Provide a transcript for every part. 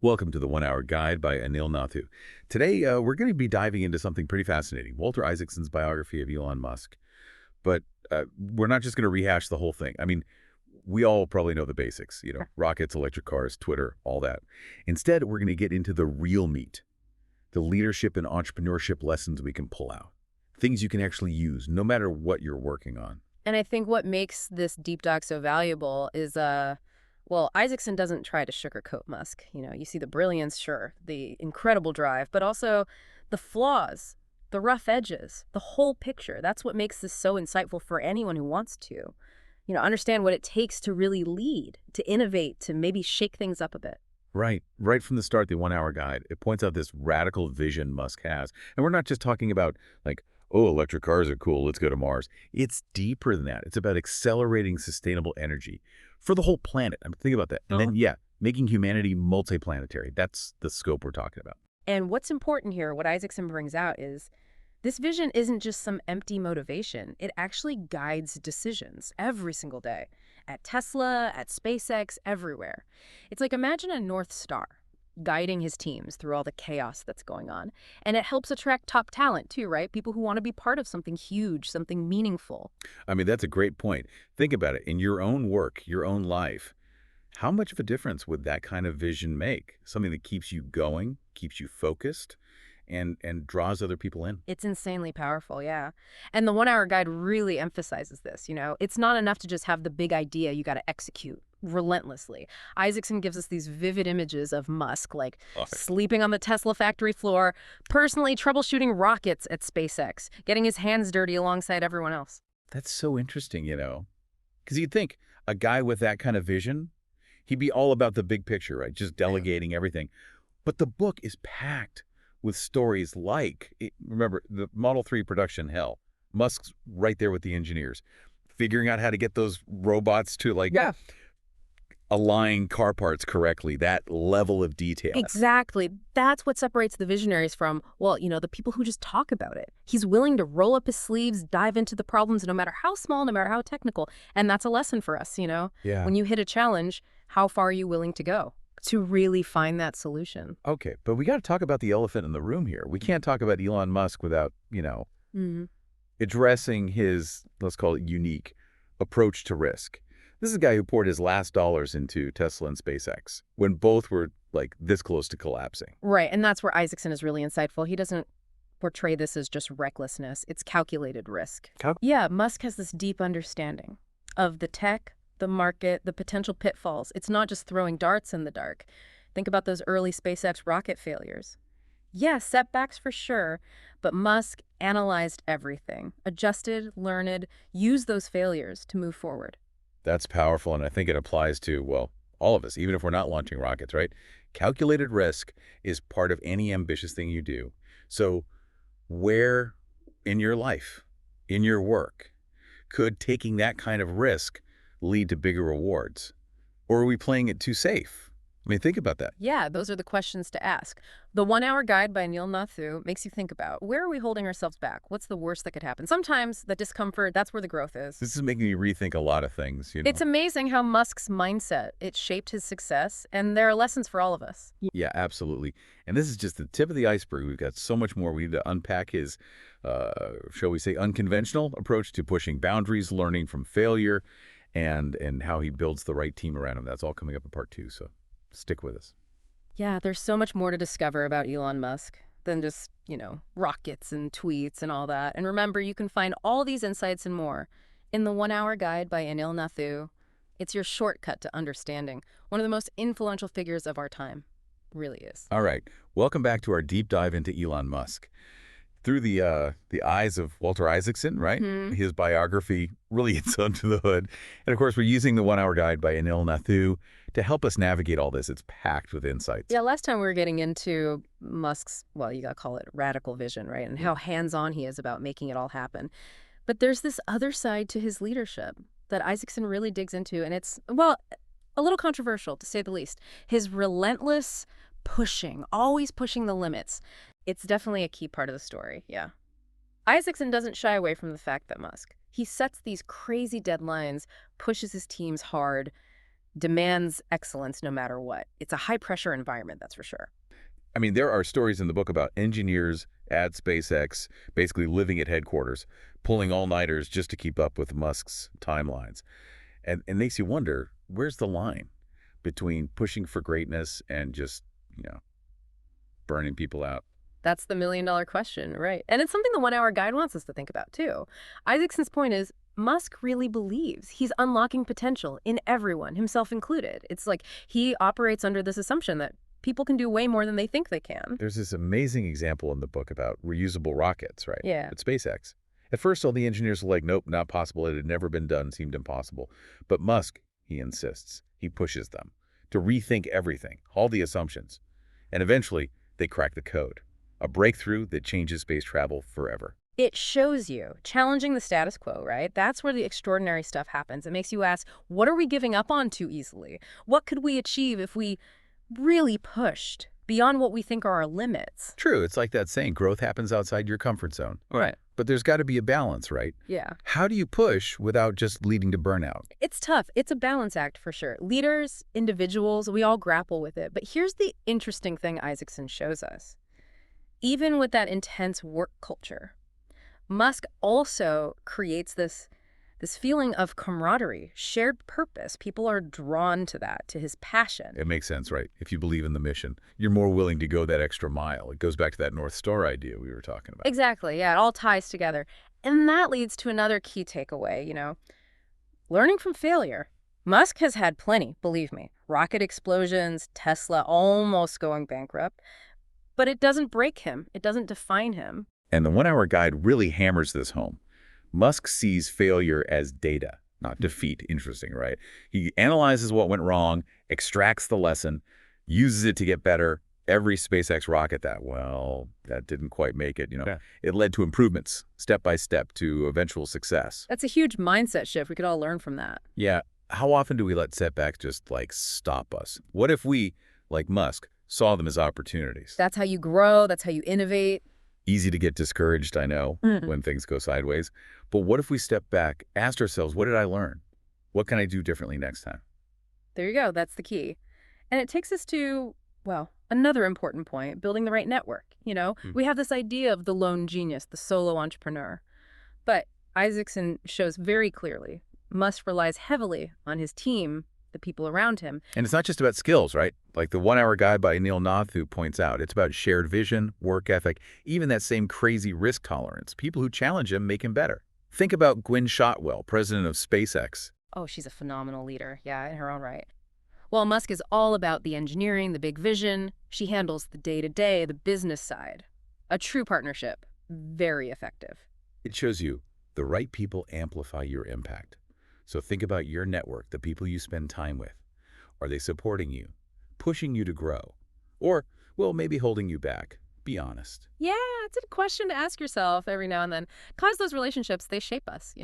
Welcome to the 1 Hour Guide by Anil Nathu. Today, we're going to be diving into something pretty fascinating, Walter Isaacson's biography of Elon Musk. But we're not just going to rehash the whole thing. I mean, we all probably know the basics, rockets, electric cars, Twitter, all that. Instead, we're going to get into the real meat, the leadership and entrepreneurship lessons we can pull out, things you can actually use no matter what you're working on. And I think what makes this deep dive so valuable is, well, Isaacson doesn't try to sugarcoat Musk. You see the brilliance, sure, the incredible drive, but also the flaws, the rough edges, the whole picture. That's what makes this so insightful for anyone who wants to, understand what it takes to really lead, to innovate, to maybe shake things up a bit. Right from the start, the 1 Hour Guide, it points out this radical vision Musk has. And we're not just talking about, like, oh, electric cars are cool, let's go to Mars. It's deeper than that. It's about accelerating sustainable energy for the whole planet. I mean, think about that. And then, yeah, making humanity multiplanetary. That's the scope we're talking about. And what's important here, what Isaacson brings out is this vision isn't just some empty motivation. It actually guides decisions every single day at Tesla, at SpaceX, everywhere. It's like imagine a North Star guiding his teams through all the chaos that's going on. And it helps attract top talent too, right? People who want to be part of something huge, something meaningful. I mean, that's a great point. Think about it. In your own work, your own life, how much of a difference would that kind of vision make? Something that keeps you going, keeps you focused, and draws other people in. It's insanely powerful, yeah. And the 1 Hour Guide really emphasizes this, It's not enough to just have the big idea you got to execute relentlessly. Isaacson gives us these vivid images of Musk, like sleeping on the Tesla factory floor, personally troubleshooting rockets at SpaceX, getting his hands dirty alongside everyone else. That's so interesting, because you'd think a guy with that kind of vision, he'd be all about the big picture, right? Just delegating everything. But the book is packed with stories like, remember, the Model 3 production hell. Musk's right there with the engineers, figuring out how to get those robots to, align car parts correctly, that level of detail. Exactly. That's what separates the visionaries from, well, the people who just talk about it. He's willing to roll up his sleeves, dive into the problems, no matter how small, no matter how technical. And that's a lesson for us, Yeah. When you hit a challenge, how far are you willing to go to really find that solution? Okay, but we got to talk about the elephant in the room here. We can't talk about Elon Musk without, addressing his, let's call it, unique approach to risk. This is a guy who poured his last dollars into Tesla and SpaceX when both were, this close to collapsing. Right, and that's where Isaacson is really insightful. He doesn't portray this as just recklessness. It's calculated risk. Yeah, Musk has this deep understanding of the tech, the market, the potential pitfalls. It's not just throwing darts in the dark. Think about those early SpaceX rocket failures. Yeah, setbacks for sure, but Musk analyzed everything, adjusted, learned, used those failures to move forward. That's powerful, and I think it applies to, well, all of us, even if we're not launching rockets, right? Calculated risk is part of any ambitious thing you do. So where in your life, in your work, could taking that kind of risk lead to bigger rewards? Or are we playing it too safe? I mean, think about that. Yeah, those are the questions to ask. The 1 Hour Guide by Anil Nathu makes you think about, where are we holding ourselves back? What's the worst that could happen? Sometimes the discomfort, that's where the growth is. This is making me rethink a lot of things, It's amazing how Musk's mindset, it shaped his success, and there are lessons for all of us. Yeah, absolutely. And this is just the tip of the iceberg. We've got so much more. We need to unpack his, shall we say, unconventional approach to pushing boundaries, learning from failure, and how he builds the right team around him. That's all coming up in part 2, so stick with us. Yeah, there's so much more to discover about Elon Musk than just, rockets and tweets and all that. And remember, you can find all these insights and more in the 1 Hour Guide by Anil Nathu. It's your shortcut to understanding one of the most influential figures of our time. Really is. All right. Welcome back to our deep dive into Elon Musk. Through the eyes of Walter Isaacson, right? His biography really hits under the hood. And of course, we're using the 1 Hour Guide by Anil Nathu to help us navigate all this. It's packed with insights. Yeah, last time we were getting into Musk's, well, you got to call it radical vision, right? And how hands-on he is about making it all happen. But there's this other side to his leadership that Isaacson really digs into. And it's, well, a little controversial, to say the least. His relentless pushing, always pushing the limits. It's definitely a key part of the story, yeah. Isaacson doesn't shy away from the fact that he sets these crazy deadlines, pushes his teams hard, demands excellence no matter what. It's a high-pressure environment, that's for sure. I mean, there are stories in the book about engineers at SpaceX basically living at headquarters, pulling all-nighters just to keep up with Musk's timelines. And it makes you wonder, where's the line between pushing for greatness and just, you know, burning people out? That's the million-dollar question, right? And it's something the one-hour guide wants us to think about, too. Isaacson's point is, Musk really believes he's unlocking potential in everyone, himself included. It's like he operates under this assumption that people can do way more than they think they can. There's this amazing example in the book about reusable rockets, right? Yeah. At SpaceX. At first, all the engineers were like, nope, not possible. It had never been done, seemed impossible. But Musk, he insists, he pushes them to rethink everything, all the assumptions. And eventually, they crack the code. A breakthrough that changes space travel forever. It shows you challenging the status quo, right? That's where the extraordinary stuff happens. It makes you ask, what are we giving up on too easily? What could we achieve if we really pushed beyond what we think are our limits? True, it's like that saying, growth happens outside your comfort zone. Right. But there's got to be a balance, right? Yeah. How do you push without just leading to burnout? It's tough. It's a balance act for sure. Leaders, individuals, we all grapple with it. But here's the interesting thing Isaacson shows us. Even with that intense work culture, Musk also creates this feeling of camaraderie, shared purpose. People are drawn to that, to his passion. It makes sense, right? If you believe in the mission, you're more willing to go that extra mile. It goes back to that North Star idea we were talking about. Exactly. Yeah, it all ties together. And that leads to another key takeaway, learning from failure. Musk has had plenty, believe me. Rocket explosions, Tesla almost going bankrupt. But it doesn't break him. It doesn't define him. And the one-hour guide really hammers this home. Musk sees failure as data, not defeat. Interesting, right? He analyzes what went wrong, extracts the lesson, uses it to get better. Every SpaceX rocket that didn't quite make it, It led to improvements, step by step, to eventual success. That's a huge mindset shift. We could all learn from that. Yeah. How often do we let setbacks just, stop us? What if we, like Musk, saw them as opportunities? That's how you grow. That's how you innovate. Easy to get discouraged, I know, when things go sideways. But what if we step back, asked ourselves, what did I learn? What can I do differently next time? There you go. That's the key. And it takes us to, another important point, building the right network. We have this idea of the lone genius, the solo entrepreneur. But Isaacson shows very clearly Musk relies heavily on his team, the people around him. And it's not just about skills, right? Like the one-hour guide by Anil Nathu points out, it's about shared vision, work ethic, even that same crazy risk tolerance. People who challenge him make him better. Think about Gwynne Shotwell, president of SpaceX. Oh, she's a phenomenal leader. Yeah, in her own right. While Musk is all about the engineering, the big vision, she handles the day-to-day, the business side. A true partnership. Very effective. It shows you the right people amplify your impact. So think about your network, the people you spend time with. Are they supporting you, pushing you to grow? Or, maybe holding you back? Be honest. Yeah, it's a question to ask yourself every now and then. Because those relationships, they shape us,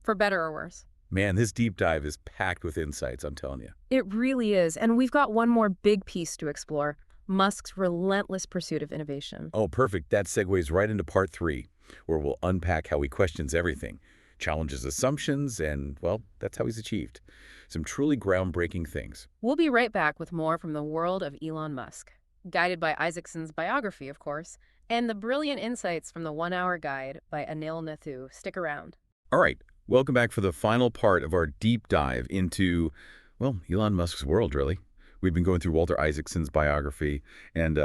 for better or worse. Man, this deep dive is packed with insights, I'm telling you. It really is. And we've got one more big piece to explore. Musk's relentless pursuit of innovation. Oh, perfect. That segues right into part 3, where we'll unpack how he questions everything, challenges assumptions, and, that's how he's achieved some truly groundbreaking things. We'll be right back with more from the world of Elon Musk, guided by Isaacson's biography, of course, and the brilliant insights from the one-hour guide by Anil Nathu. Stick around. All right. Welcome back for the final part of our deep dive into, Elon Musk's world, really. We've been going through Walter Isaacson's biography, and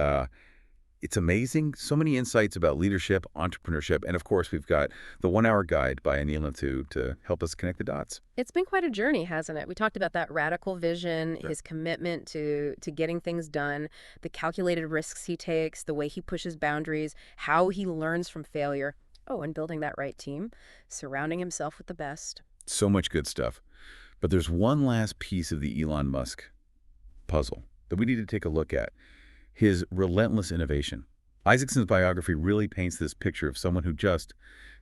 it's amazing. So many insights about leadership, entrepreneurship, and of course, we've got the one-hour guide by Anil Nathu to help us connect the dots. It's been quite a journey, hasn't it? We talked about that radical vision, Sure. his commitment to getting things done, the calculated risks he takes, the way he pushes boundaries, how he learns from failure. Oh, and building that right team, surrounding himself with the best. So much good stuff. But there's one last piece of the Elon Musk puzzle that we need to take a look at. His relentless innovation. Isaacson's biography really paints this picture of someone who just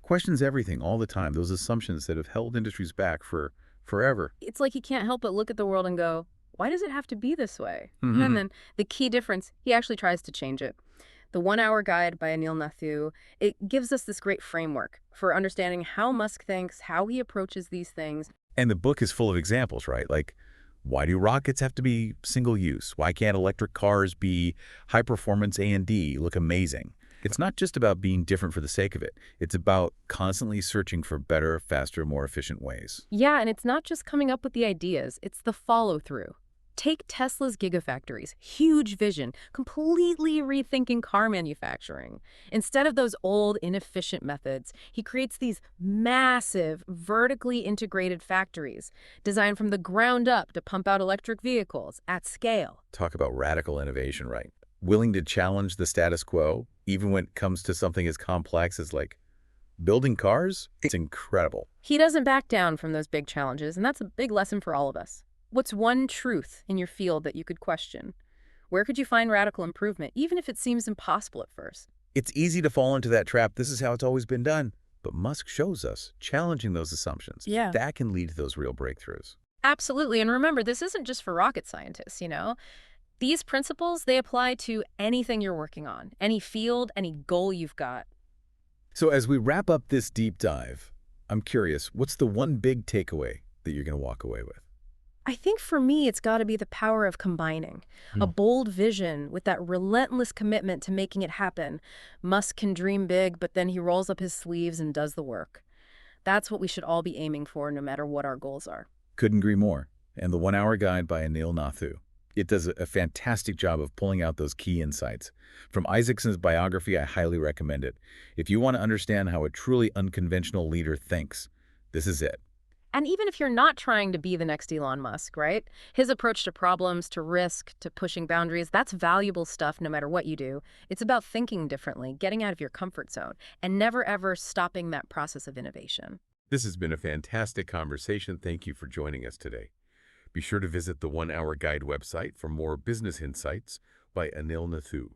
questions everything all the time, those assumptions that have held industries back for forever. It's like he can't help but look at the world and go, why does it have to be this way? Mm-hmm. And then the key difference, he actually tries to change it. The one-hour guide by Anil Nathu, it gives us this great framework for understanding how Musk thinks, how he approaches these things. And the book is full of examples, right? Like Why do rockets have to be single use? Why can't electric cars be high performance A&D, look amazing? It's not just about being different for the sake of it. It's about constantly searching for better, faster, more efficient ways. Yeah, and it's not just coming up with the ideas, it's the follow-through. Take Tesla's gigafactories, huge vision, completely rethinking car manufacturing. Instead of those old, inefficient methods, he creates these massive, vertically integrated factories designed from the ground up to pump out electric vehicles at scale. Talk about radical innovation, right? Willing to challenge the status quo, even when it comes to something as complex as like building cars. It's incredible. He doesn't back down from those big challenges, and that's a big lesson for all of us. What's one truth in your field that you could question? Where could you find radical improvement, even if it seems impossible at first? It's easy to fall into that trap. This is how it's always been done. But Musk shows us challenging those assumptions. Yeah. That can lead to those real breakthroughs. Absolutely. And remember, this isn't just for rocket scientists, you know? These principles, they apply to anything you're working on, any field, any goal you've got. So as we wrap up this deep dive, I'm curious, what's the one big takeaway that you're going to walk away with? I think for me, it's got to be the power of combining a bold vision with that relentless commitment to making it happen. Musk can dream big, but then he rolls up his sleeves and does the work. That's what we should all be aiming for, no matter what our goals are. Couldn't agree more. And the 1 Hour Guide by Anil Nathu. It does a fantastic job of pulling out those key insights. From Isaacson's biography, I highly recommend it. If you want to understand how a truly unconventional leader thinks, this is it. And even if you're not trying to be the next Elon Musk, right? His approach to problems, to risk, to pushing boundaries, that's valuable stuff no matter what you do. It's about thinking differently, getting out of your comfort zone, and never ever stopping that process of innovation. This has been a fantastic conversation. Thank you for joining us today. Be sure to visit the 1 Hour Guide website for more business insights by Anil Nathu.